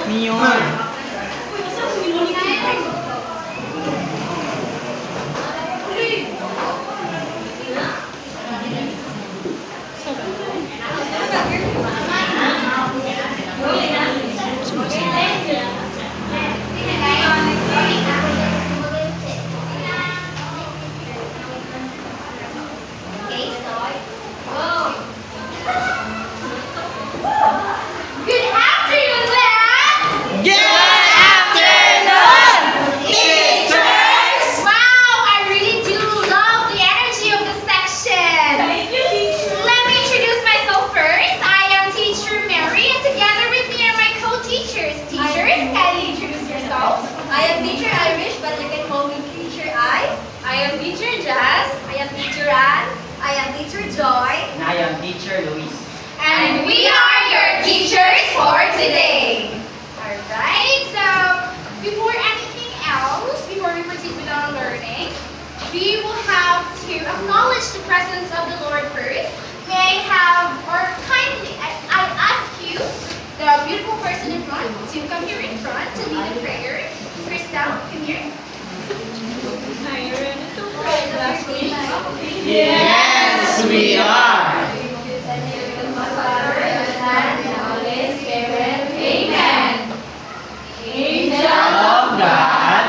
Neon. Good afternoon, class! Good afternoon, teachers! Wow, I really do love the energy of the section. Thank you, teacher. Let me introduce myself first. I am Teacher Mary, and together with me are my co-teachers. Teachers, kindly introduce yourselves. I am teacher Irish, but you can call me teacher I. I am teacher Jazz. I am teacher Ann. I am teacher Joy. And I am teacher Luis. And we are your teachers for today. Alright, so before anything else, before we proceed with our learning, we will have to acknowledge the presence of the Lord first. May I have, or kindly, I ask you, the beautiful person in front, to come here in front to lead a prayer. Crystal, come here. Yes, we are. Of God,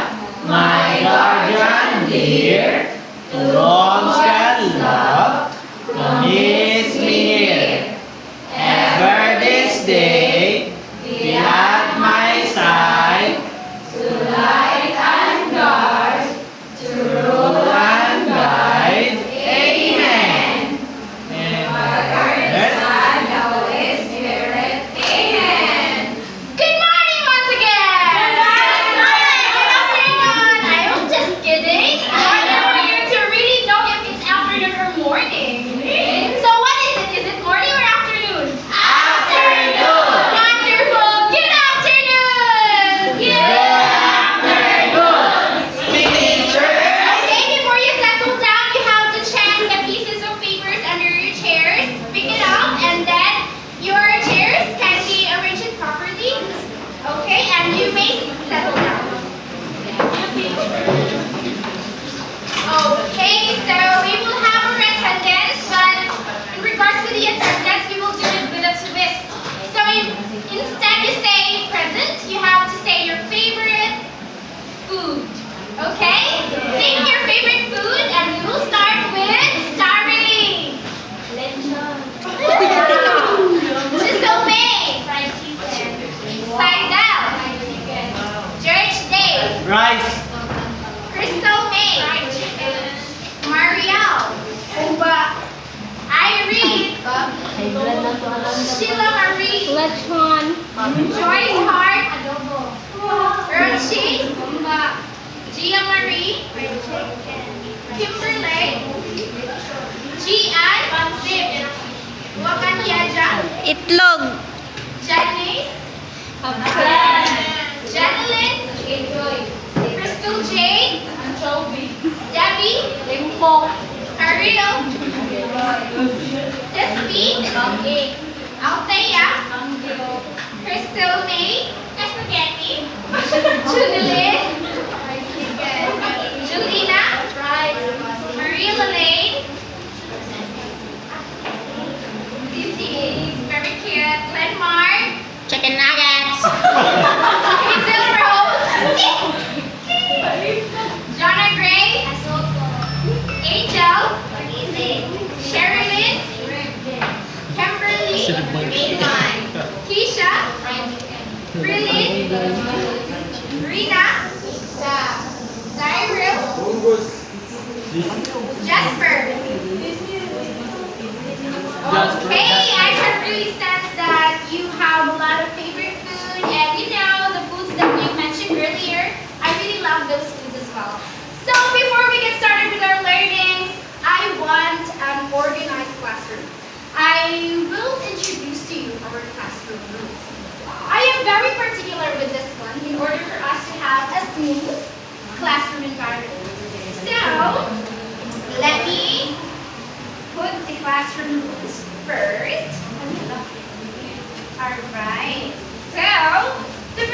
my guardian dear, to whom shall love, promise me here. Ever this day, be at my side, to light and guard, to rule and guide. Amen. Good morning once again! Good afternoon! I'm just kidding. In order for you to really know if it's afternoon or morning. So what is it? Is it morning or afternoon? Afternoon. Wonderful! Good afternoon! Okay, before you settle down, you have to check the pieces of papers under your chairs. Pick it up, and then your chairs can be arranged properly. Okay, and you may settle down. Okay, so we will have our attendance, but in regards to the attendance, we will do it with a twist. So instead you say present, you have to say your favorite food. Okay? Think your favorite food, and we will start with Starry. Chisome. Fried chicken. Seidel. George Day. Rice. Crystal May. Fried chicken. Marielle. Umba. Irene. Sheila Marie. Joyce Hart. Adobo. Rochi. Gia Marie. Kimberly. Gian. Pansit. Wakanyaja. Itlog. Janice. Janeline. Crystal J. Debbie. Ariel. Tespi. Althea. Crystal May. Spaghetti. Junilyn. Julina. Marie Lelaine. Cici. Very cute. Glenmark. Chicken nuggets. Hazel Rose. Jonna Gray. Angel. Sherilyn. Kimberly. Keisha. Brilliant. Rina. Cyril. Jasper. Okay, I can really sense that you have a lot of favorite food, and you know the foods that we mentioned earlier. I really love those foods as well. So before we get started with our learnings, I want an organized classroom. I will introduce to you our classroom rules. I am very particular with this one in order for us to have a smooth classroom environment. So, let me put the classroom rules first. Alright. So, the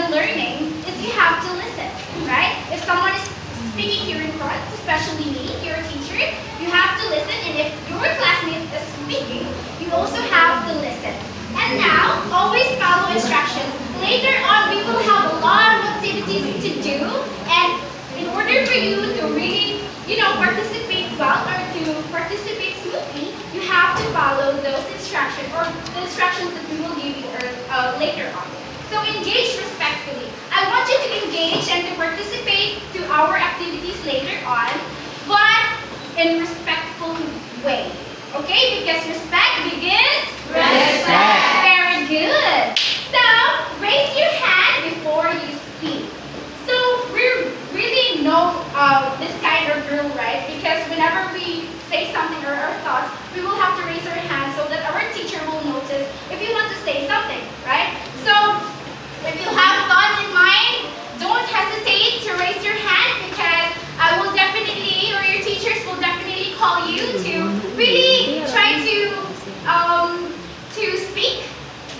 on learning is you have to listen, right? If someone is speaking here in front, especially me, your teacher, you have to listen. And if your classmate is speaking, you also have to listen. And now, always follow instructions. Later on, we will have a lot of activities to do. And in order for you to really, participate well or to participate smoothly, you have to follow those instructions or the instructions that we will give you later on. So engage respectfully. I want you to engage and to participate to our activities later on, but in respectful way. Okay? Because respect begins. Respect. Very good. So raise your hand before you speak. So we really know this kind of rule, right? Because whenever we say something or our thoughts, we will have to raise our hand so that our teacher will notice if you want to say something, right? So if you have thoughts in mind, don't hesitate to raise your hand because I will definitely, or your teachers will definitely call you to really try to speak,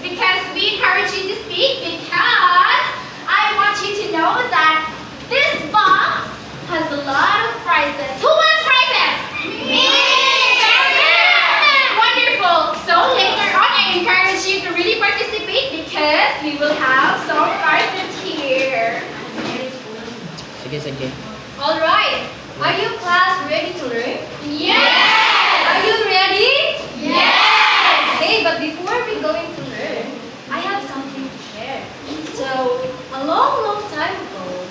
because we encourage you to speak, because I want you to know that this box has a lot of prizes. Who wants prizes? Me! Very good! Wonderful! So later on, I encourage you to really participate because we will have some prizes here. Sige. Alright, are you class ready to learn? Yes! Are you ready? Yes! Okay, but before we going to learn, I have something to share. So, a long time ago,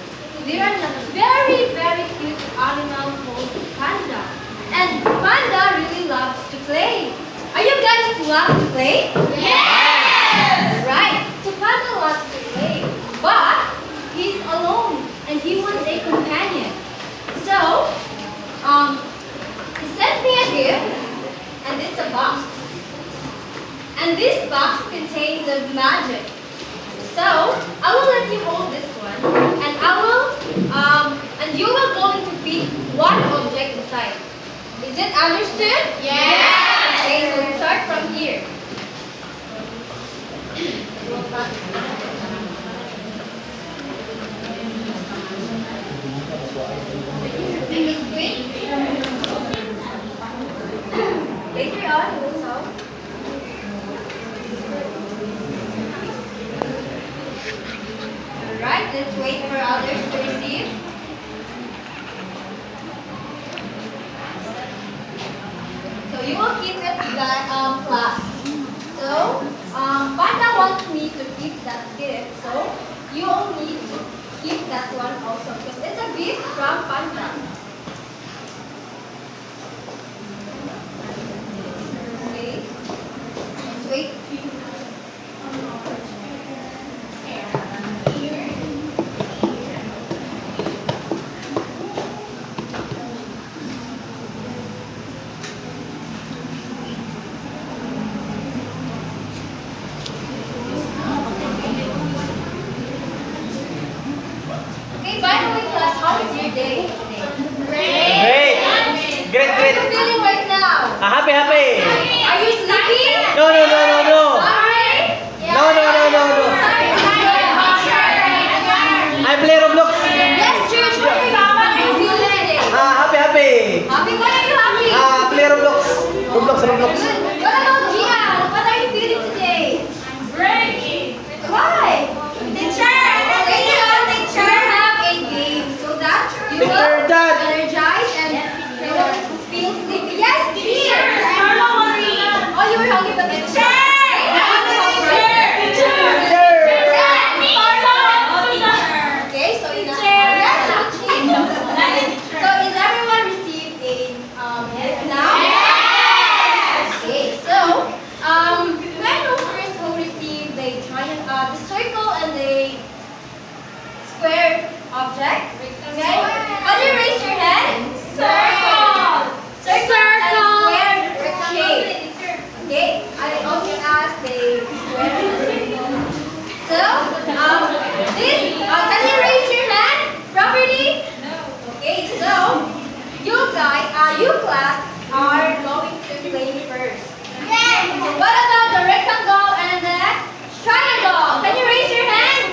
there are a very, very cute animal called panda. And panda really loves to play. Are you guys love to play? Yes! Right. So panda loves to play, but he's alone and he wants a companion. So, he sent me a gift, and it's a box. And this box contains a magic. So, I will let you hold this one, and and you will going to pick one object inside. Is it understood? Yes! Okay, so we start from here. Make it quick. Later on, you will solve. Alright, let's wait for others to receive. So you will keep it class. So, Panda wants me to keep that gift, so you all need to keep that one also because it's a gift from Panda. Okay, let's wait. Okay, by the way, class, how is your day today? Great! Great! How are you feeling right now? Happy! Are you sleepy? No! Hungry? No! I play Roblox. Yes, George, how are you feeling today? Happy! Happy? Why are you happy? Play Roblox. Roblox. Good. What about Gian? What are you feeling today? Great! Why? Teacher! Later on, teacher have a game so that you will Teacher, Dad. energize and you will feel sleepy. Yes, teacher. Oh, you were hungry, but teacher. Okay, so you know. Yes, so is everyone received a gift now? Okay, so can I know first who received the the circle and the square object? Okay. Can you raise your hand? Circle and square shape. Okay. I only ask the square and circle. So can you raise your hand properly? Okay. So you class are going to play first. What about the rectangle and the triangle? Can you raise your hand?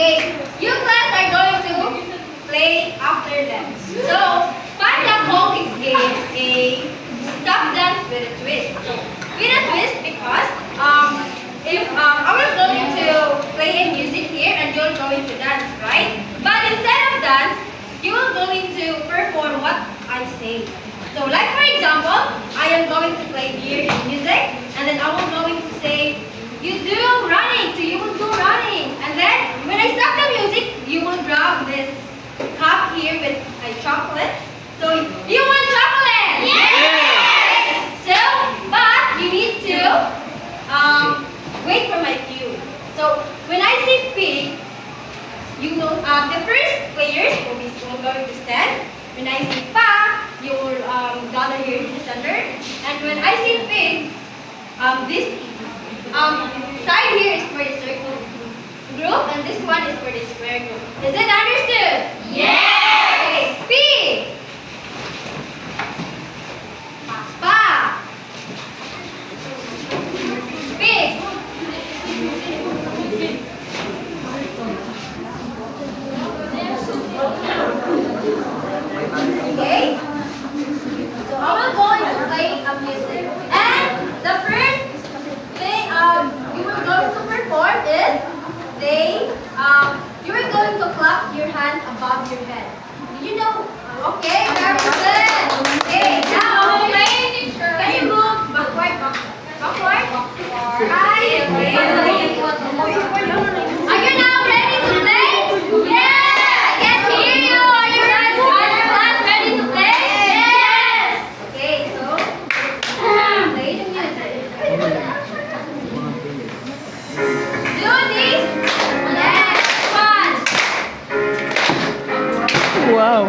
Okay, you class are going to play after them. So, Panda Kong is a stop dance with a twist. With a twist because if I was going to play a music here and you're going to dance, right? But instead of dance, you are going to perform what I say. So like for example, I am going to play here in music and then I will going to say, you do running, so you will do running. And then when I stop the music, you will grab this cup here with a chocolate. So you want chocolate? Yes! So, but you need to wait for my cue. So when I say pig, you know the first players will going to stand. When I say pa, you will gather here in the center. And when I say pig, this side here is for the circle group, and this one is for the square group. Is it understood? Yes! Okay, pig. Pa. Pig. Okay? So I will going to play a music. And the first thing you were going to perform is you are going to clap your hands above your head. Did you know? Okay, very good. Okay, now can you move backward? Right. Okay. Are you now ready to play? Yes! I can hear you. Are you ready? Are you guys ready to play? Yes! Okay, so play the music. Do this. Next one. Wow.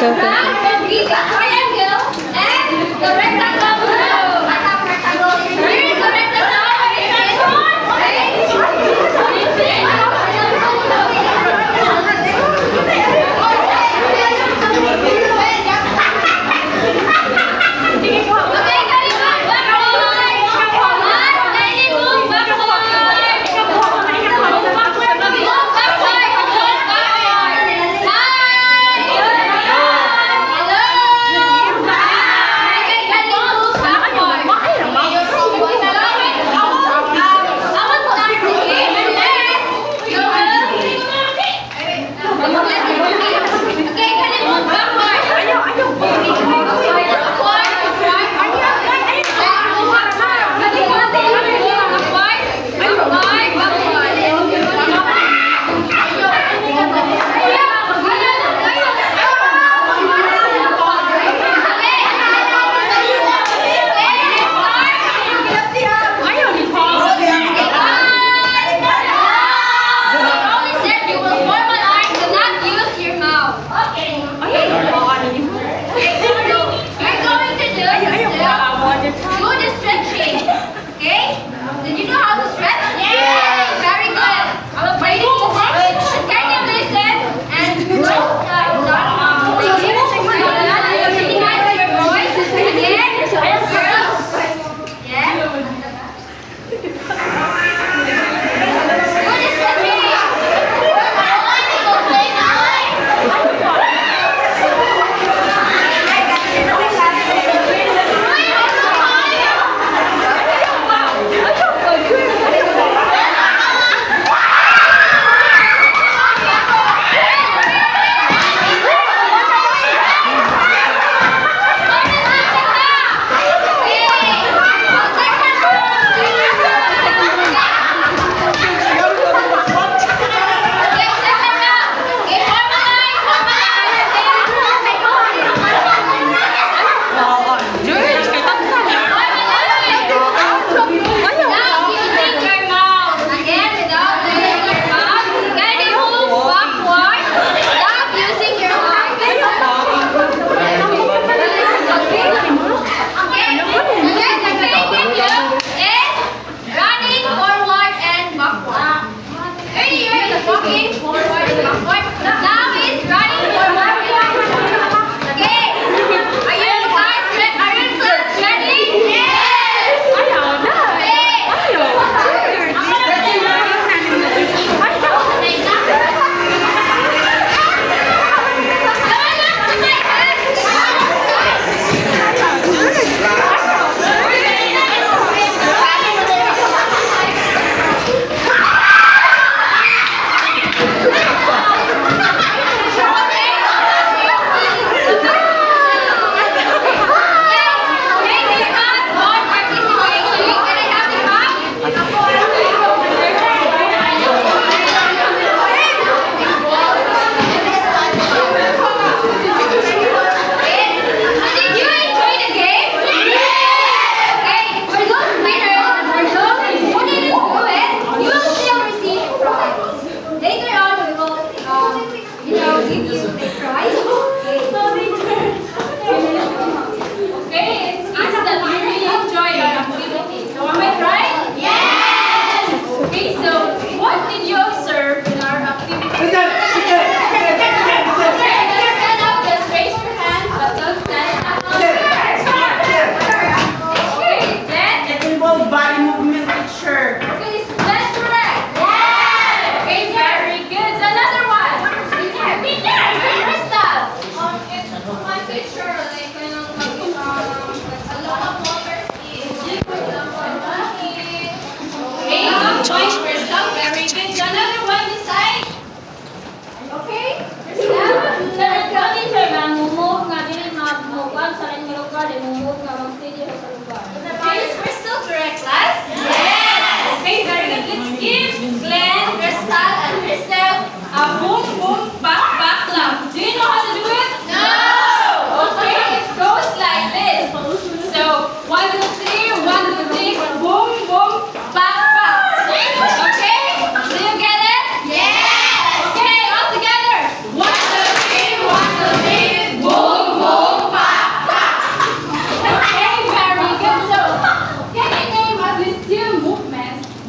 Okay.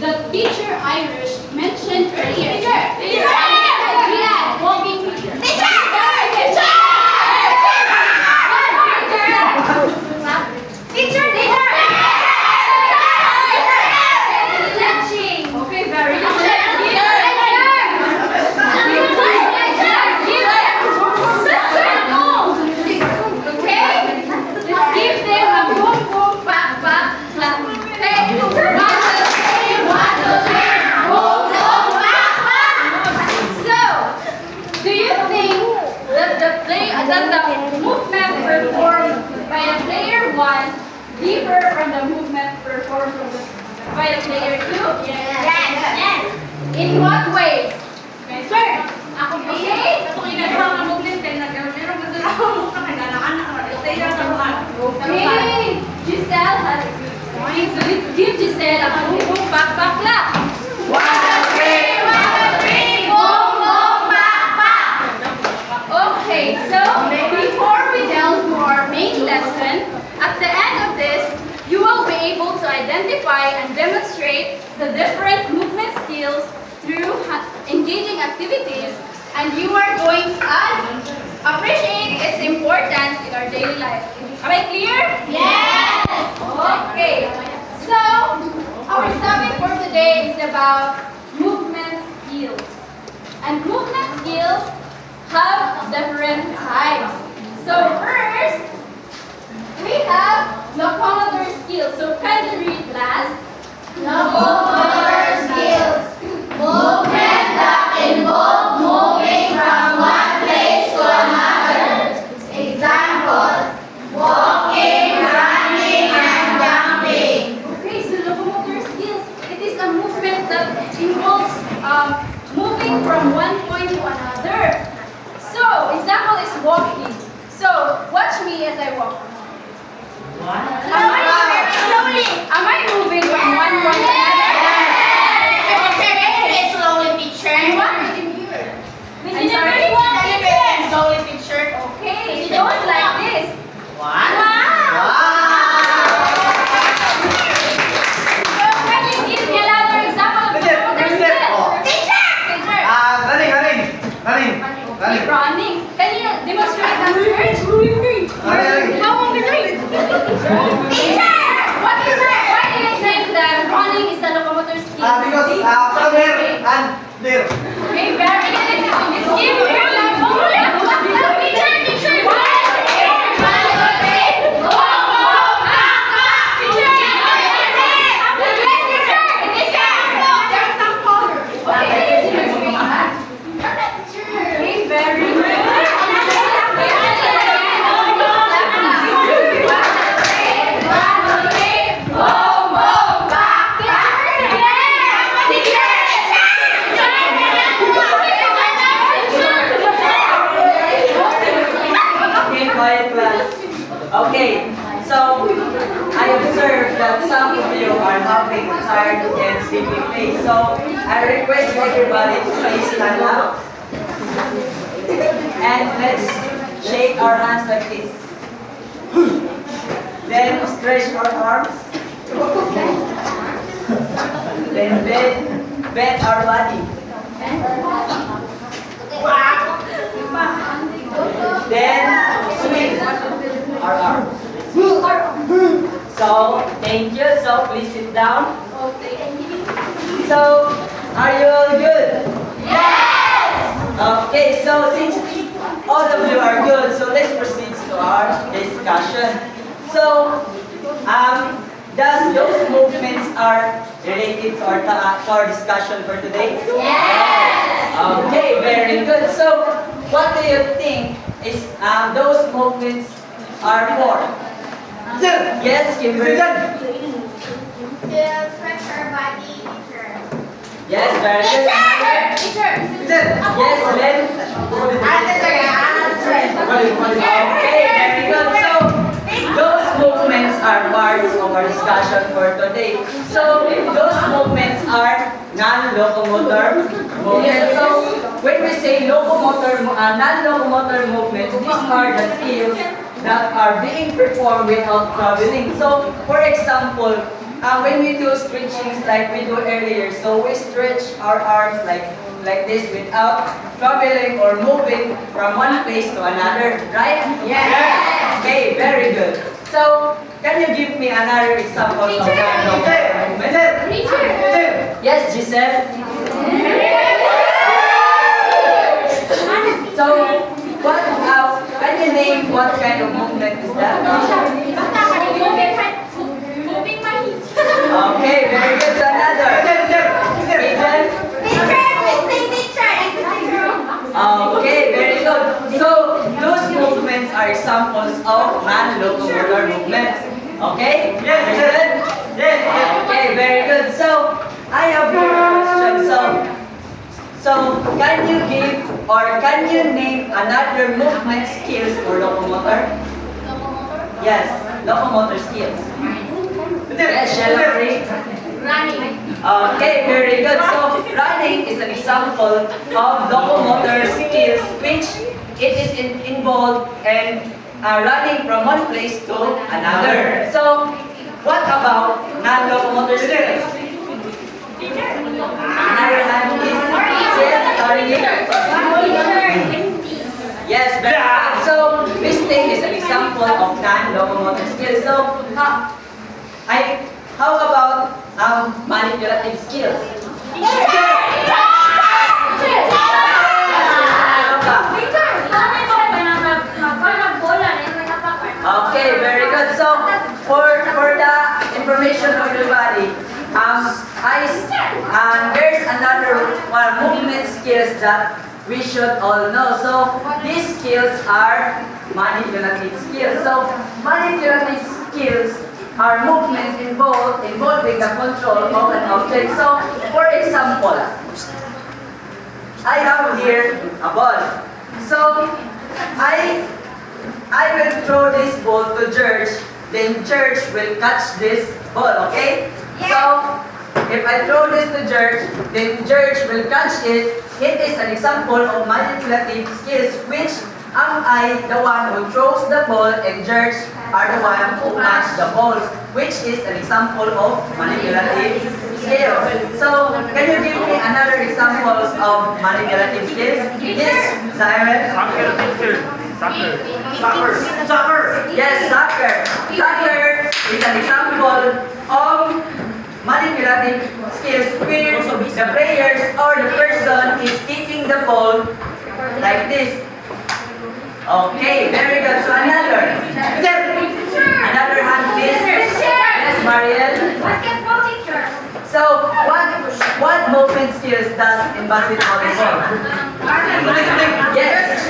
that teacher Irish mentioned earlier. Teacher! Walking teacher. Stretching. Okay, very good. Okay? Let's give them a boom boom back back clap. Okay? One, two, three, boom boom back back. So, do you think that the movement performed by the player one differ from the movement performed by the player two? Yes. In what ways? Sir, ako okay? Okay, Giselle has a good point. So let's give Giselle a boom boom back back clap. One, two, three, boom, boom, back, back. Okay, so before we delve to our main lesson, at the end of this, you will be able to identify and demonstrate the different movement skills through engaging activities, and you are going to appreciate its importance in our daily life. Am I clear? Yes. Okay, so our topic for today is about movement skills. And movement skills have different types. So first, we have locomotor skills. So kindly read class. Locomotor skills. Movement that involve moving from one place to another. Examples: walking, running, and jumping. Okay, so locomotor skills, it is a movement that involves moving from one point to another. So, example is walking. So, watch me as I walk. Am I moving from one point to another? And what? I'm sorry? Okay, it goes like this. So, can you give me another example of locomotor skills? Teacher! Keep running. Can you demonstrate that first? How are we doing? Teacher! Why do you think that running is a locomotor skill? Okay, very good. Let's give me your Okay, so I observed that some of you are having a tired and sleepy face. So I request everybody to please stand up. And let's shake our hands like this. Then stretch our arms. Then bend our body. Then swing our arms. So, thank you. So, please sit down. So, are you all good? Yes! Okay, so since all of you are good, so let's proceed to our discussion. So, does those movements are related to our discussion for today? Yes! Okay, very good. So, what do you think is those movements are for? Yes, Kimberly. To stretch our body, teacher. Yes, very good. Yes, Len. Okay, very good. So, those movements are parts of our discussion for today. So, those movements are non-locomotor movements. So, when we say non-locomotor movements, these are the skills that are being performed without traveling. So, for example, when we do stretchings like we do earlier, so we stretch our arms like this without traveling or moving from one place to another, right? Yes. Okay, very good. So, can you give me another example of hand movement? Yes, Giselle? So, can you name what kind of movement is that? Moving my hips. Okay, very good. So another. Ethan? Okay, very good. So, those movements are examples of non-locomotor movements. Okay? Yes. Yes. Okay, very good. So, I have here a question. So, can you give or can you name another movement skills for locomotor? Yes, locomotor skills. Yes, Shelly. Running. Okay, very good. So, running is an example of locomotor skills which it is involved in running from one place to another. So, what about non-locomotor skills? Another hand is starting it. Yes, very good. So, pisting is an example of non-locomotor skills. So, how about manipulative skills? Okay, very good. So, for the information of everybody, there's another one movement skills that we should all know. So, these skills are manipulative skills. So, manipulative skills are movements involving the control of an object. So, for example, I have here a ball. So, I will throw this ball to George, then George will catch this ball, okay? So, if I throw this to George, then George will catch it. It is an example of manipulative skills, which am I the one who throws the ball and George are the one who catch the balls, which is an example of manipulative skills. So, can you give me another examples of manipulative skills? Yes, Simon? Soccer. Yes, soccer. Soccer is an example of manipulative skills where the players or the person is kicking the ball like this. Okay, very good. So another hand please. Yes, Mariel. Basketball teacher. So what movement skills does in basketball involve? Yes,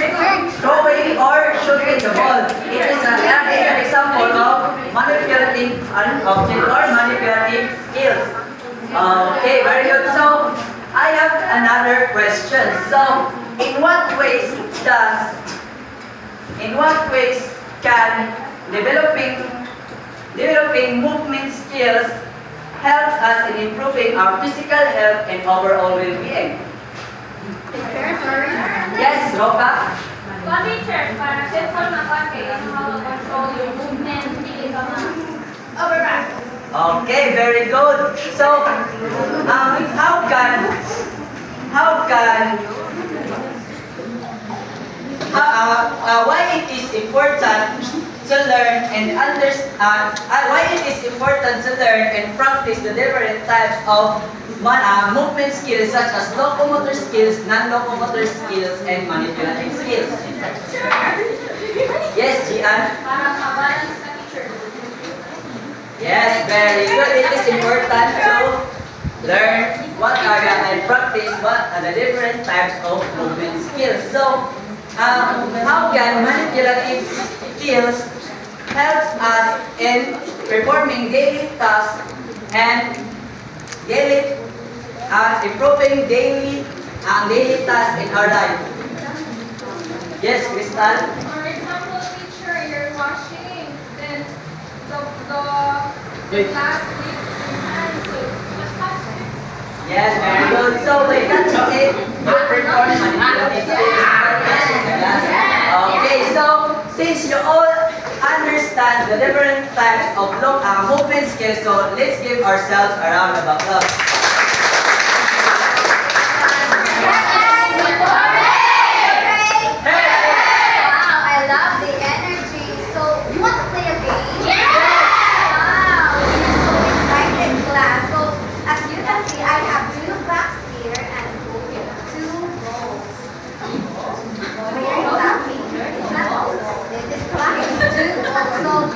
throwing or shooting the ball. It is an example of manipulative object or manipulative skills. Okay, very good. So I have another question. So in what ways can developing movement skills helps us in improving our physical health and overall well-being? Yes, Roka? Teacher, para simple na pagkay, ano control yung movement, hindi ka override. Okay, very good. So, why it is important to learn and understand, why it is important to learn and practice the different types of movement skills such as locomotor skills, non-locomotor skills, and manipulative skills. Yes, Gian? Para ma-balance ka, teacher. Yes, very good. It is important to learn what are the and practice what are the different types of movement skills. So, how can manipulative skills help us in performing daily tasks and improving daily tasks in our life? Yes, Crystal? For example, teacher, you're washing, then the plastic and so just touch it. Yes, very good. So, by touching it, you perform manipulative skills. Okay, so since you all understand the different types of movement skills. So let's give ourselves a round of applause. Wow, I love the energy. So, you want to play a game? Wow, we're so excited, class. So, as you can see, I have two blocks here and two balls. Why are you laughing? It's not all. This clock is two balls. So,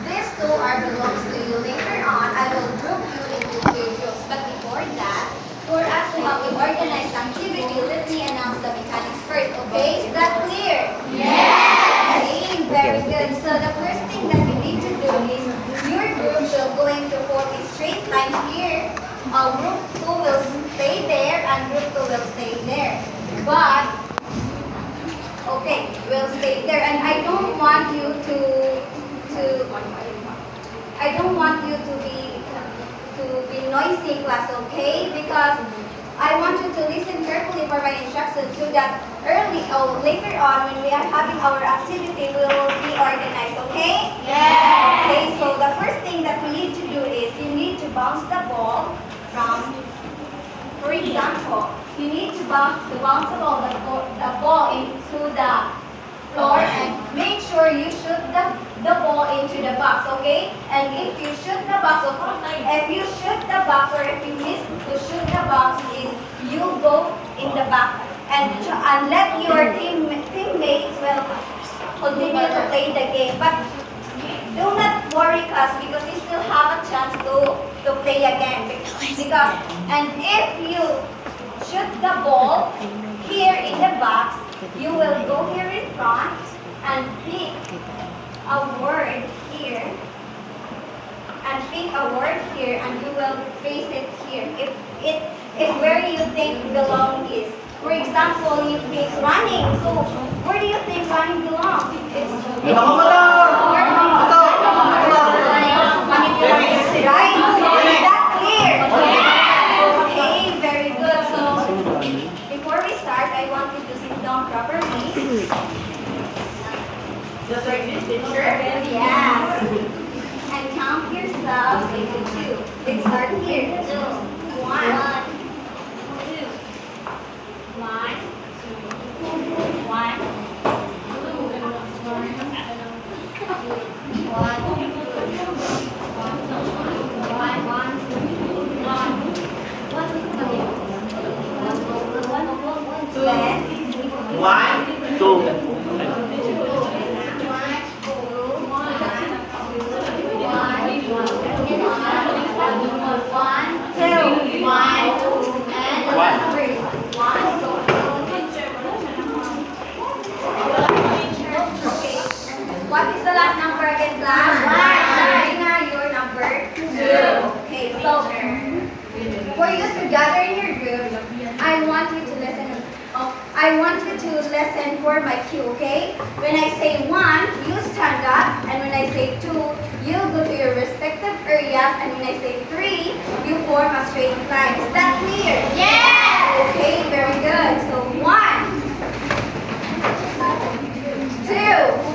these two are belongs to you. Later on, I will group you into two groups. But before that, for us to have an organized activity, let me announce the mechanics first, okay? Is that clear? Yes! Okay, very good. So the first thing that you need to do is your group will going to form a straight line here. Group 2 will stay there and group 2 will stay there. But, okay, will stay there. And I don't want you to be noisy in class, okay? Because I want you to listen carefully for my instructions so that later on when we are having our activity, we will be organized, okay? Yes! Okay, so the first thing that we need to do is you need to bounce the ball from, for example, you need to bounce the ball into the floor and make sure you shoot the ball into the box, okay? And if you shoot the box, or if you miss to shoot the box, is you go in the back and let your teammates will continue to play the game. But do not worry, class, because you still have a chance to play again. Because and if you shoot the ball here in the box, you will go here in front and pick a word here and you will place it here. If where you think belong is. For example, you pick running. So where do you think running belongs? It's right. Is that clear? Okay, very good. So before we start, I want you to sit down properly. Just like this, teacher? Yes. And count yourselves into two. Let's start here. 1, 2. 1, 2. 1, 1, 2. What is the last number again, class? 1. Sabrina, your number 2. Okay, so for you to gather in your group, I want you to listen. I want you to listen for my cue, okay? When I say 1, you stand up, and when I say 2, you go to your respective areas, and when I say 3, you form a straight line. Is that clear? Yes! Okay, very good. So 1, 2.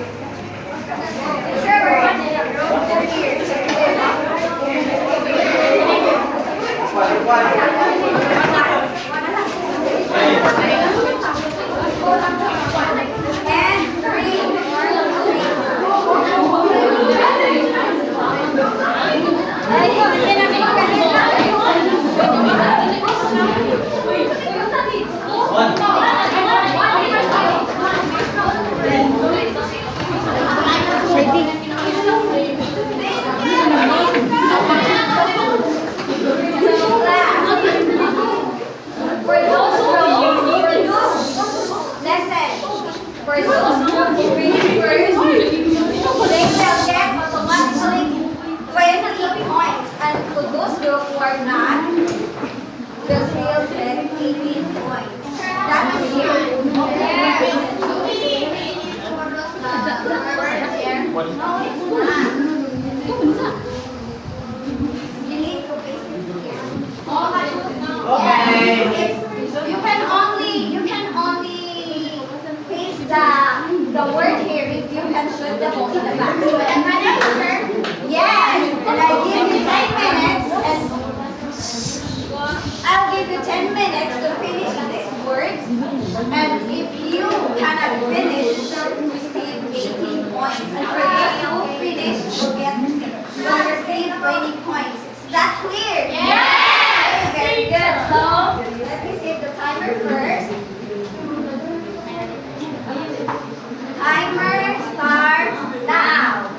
You can only paste the word here if you can shoot the ball in the back. Yes, and I give you 10 minutes, and I'll give you 10 minutes to finish these words. And if you cannot finish, you'll receive 18 points. And for those who finish, you'll receive 20 points. Is that clear? Yes! Very good. So, let me set the timer first. Timer starts now.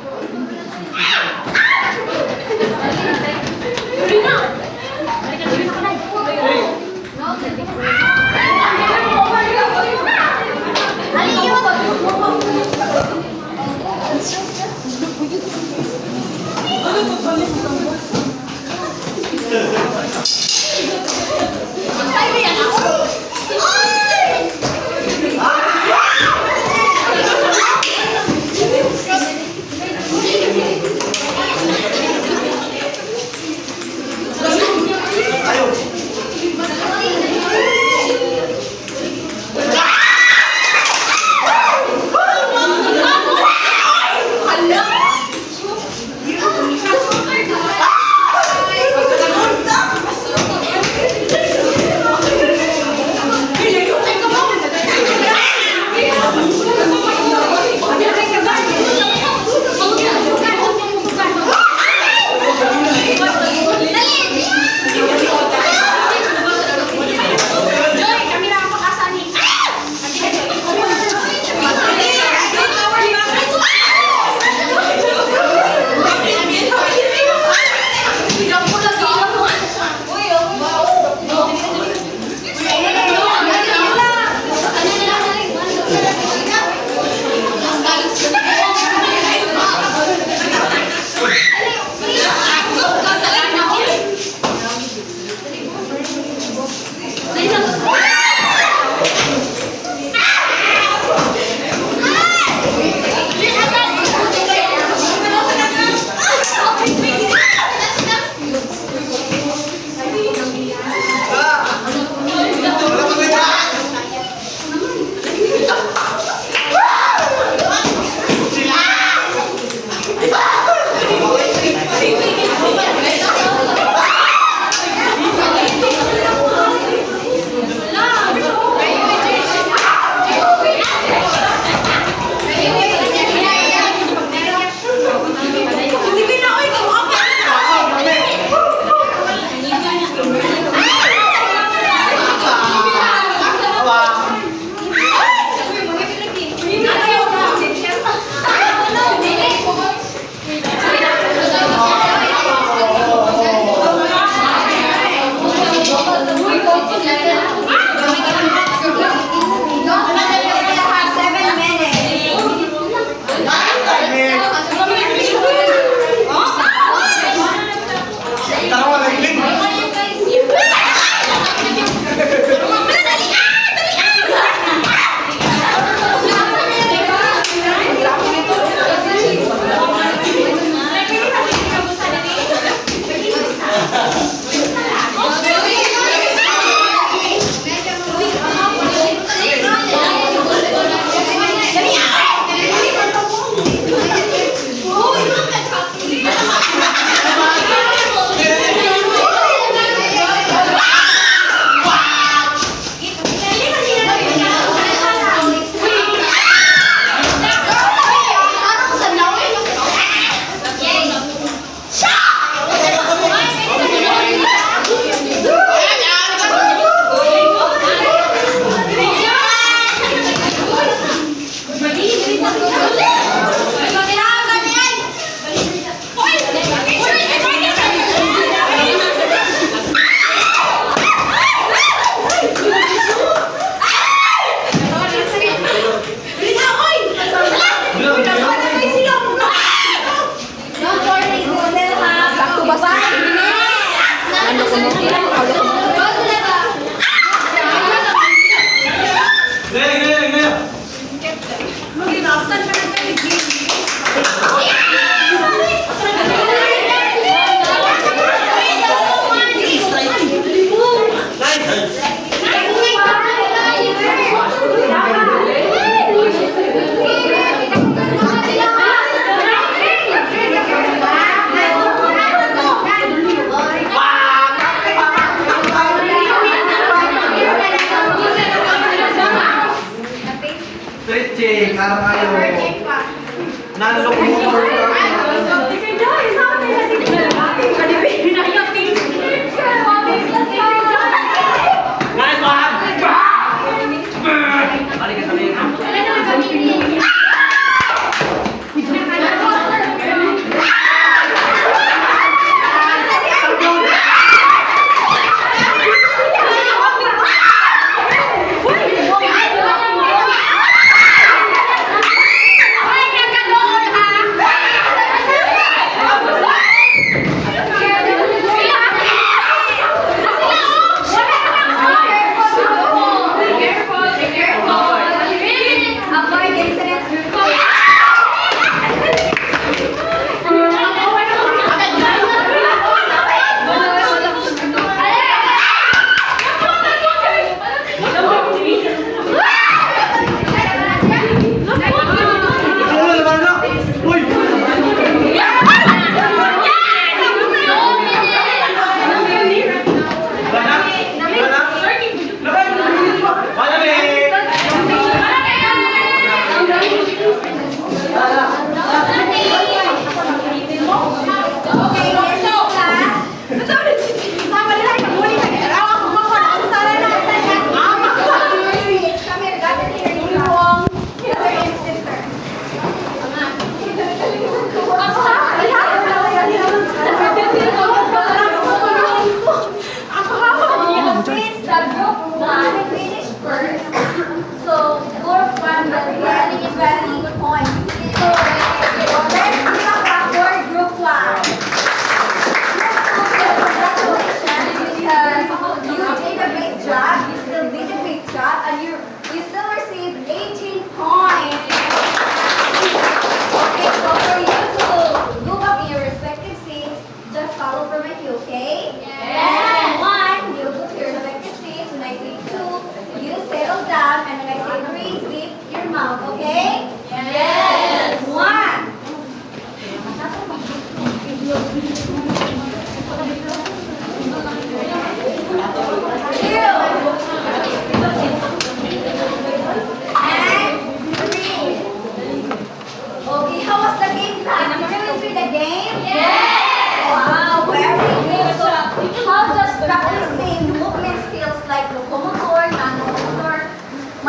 Guys,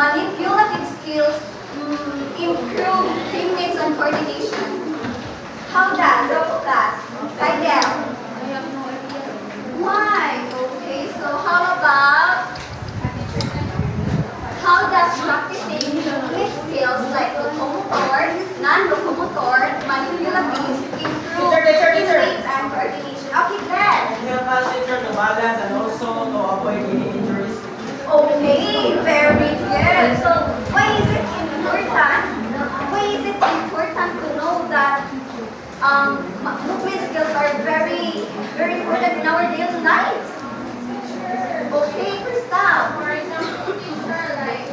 manipulative skills improve teammates and coordination. How does the class? Side down. Why? Okay, so how does practicing movement skills like locomotor, non-locomotor, manipulative improve teammates and coordination? Okay, then. Help us teacher to balance and also to avoid any injuries. Okay, very good. So, why is it important? Why is it important to know that movement skills are very, very important in our daily lives? Okay, Crystal. For example, teacher, like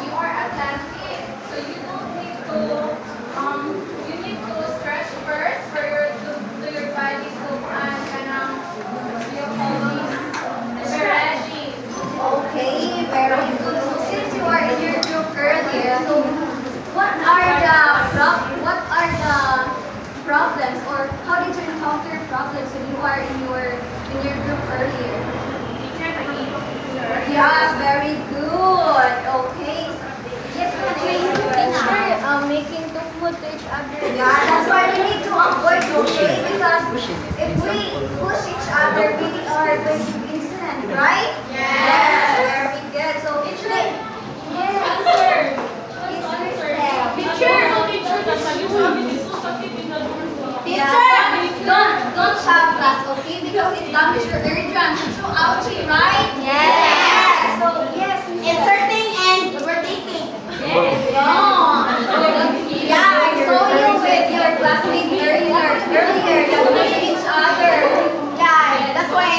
you are athletic, so you don't need to you need to stretch first for your to your body so you call this stretching. Okay, very good. So, since you are in your group earlier, so what are the problems, or how did you encounter problems when you are in your group earlier? Yeah, very good. Okay. Yes, Teacher, making tukmod to each other. yeah, that's why we need to avoid, okay? Because if we push each other, we are going to be incident, right? Yes. Very good. So, yes, answer. It's don't shout class, okay? Because it damages your eardrums. It's so ouchy, right? Yes. So, yes. Inserting and rotating. Yes. Yeah, I saw you with your classmate earlier that pushing each other. Yeah, that's why I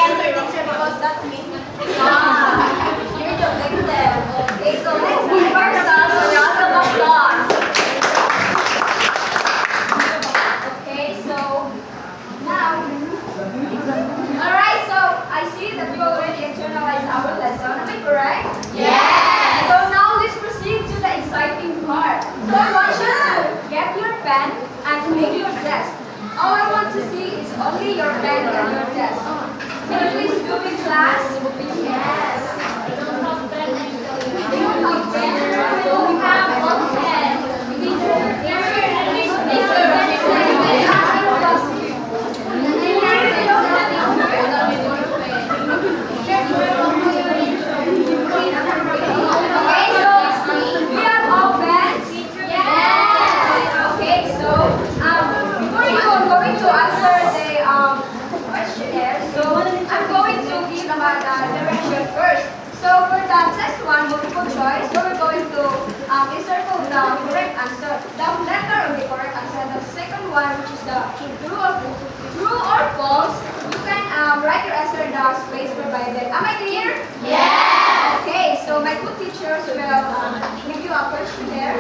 pen on your desk. Can you please do it, class? Yes. We don't have pen. So we have all pen. Okay, so we have all pens. Okay, so before you are going to answer the questionnaire, so I'm going to give the direction first. So for the test one, multiple choice, so we're going to encircle the correct answer, the letter of the correct answer. The second one, which is the true or false, you can write your answer in the space provided. Am I clear? Yes. Okay, so my good teachers will give you a questionnaire.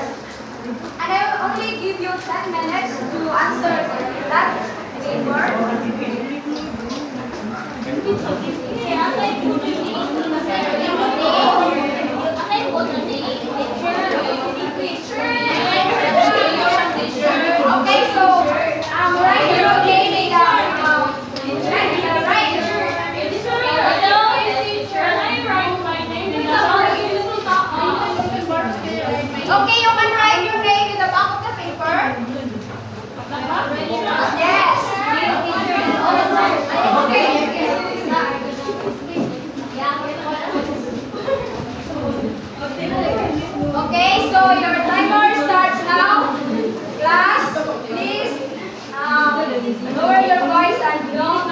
And I will only give you 10 minutes to answer that paper. Okay, so right here, okay, make okay, you can write your name in the back of the paper. Yes. Okay, so your timer starts now. Class, please lower your voice and don't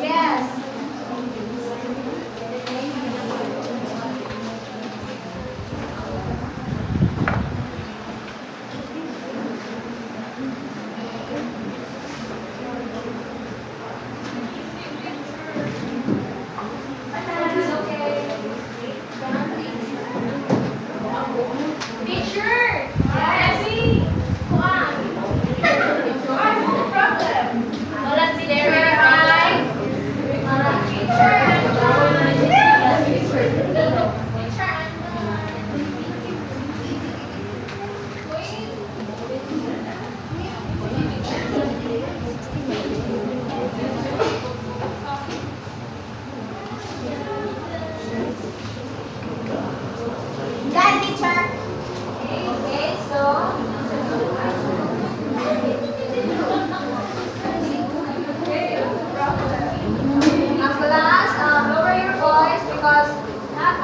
yes. Teacher! Yes! What's the problem? Walang silere, right? Done, teacher. Okay, so class, lower your voice because not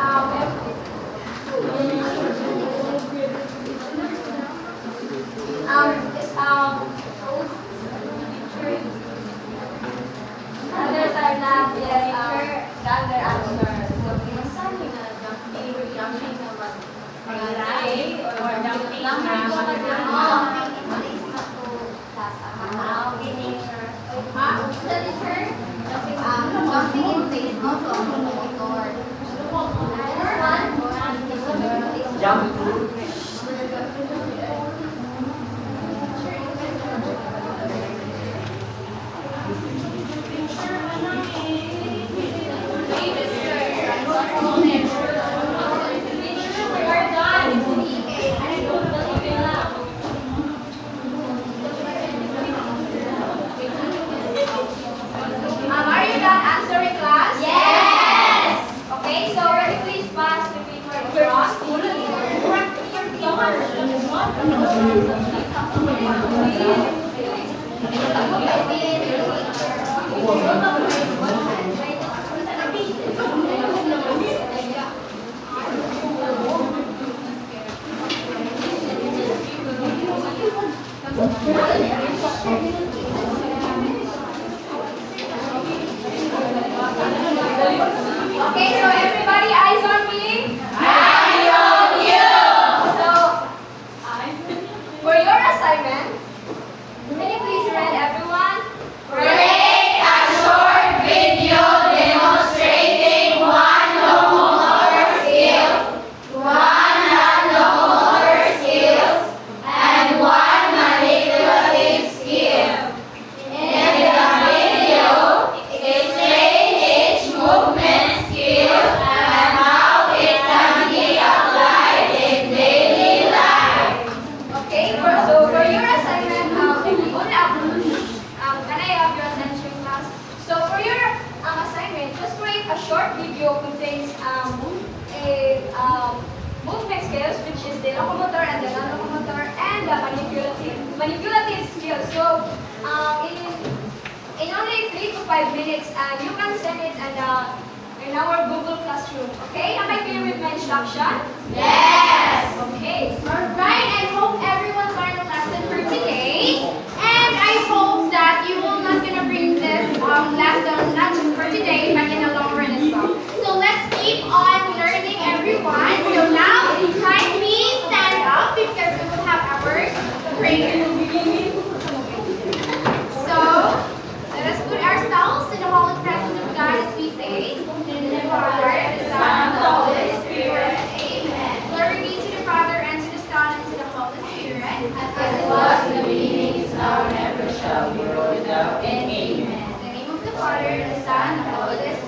others are not yet done their answer. So Jumping in place also on the motor. Jump. are you done answering, class? Yes! Okay, so will you please pass the paper across? Okay, so everybody, eyes on me. Eyes on you! So, for your assignment, can you please read everyone? Create a short video demonstrating one locomotor skills, one non-locomotor skills, and one manipulative short video contains movement skills, which is the locomotor and the non-locomotor, and the manipulative skills. So, in only 3 to 5 minutes, you can send it in our Google Classroom. Okay? Am I clear with my instruction? Yes! Okay. Alright, I hope everyone learned a lesson for today. And I hope that you will not gonna bring this lesson not just for today, but in the long run as well. So let's keep on learning, everyone. So now, kindly stand up because we will have our prayer. So, let us put ourselves in the holy presence of God as we say, in the name of the Father, and the Son, and the Holy Spirit. Amen. Glory be to the Father, and to the Son, and to the Holy Spirit. As it was in the beginning, is now, and ever shall be, world without end. Amen. In the name of the Father, and the Son, and the Holy Spirit.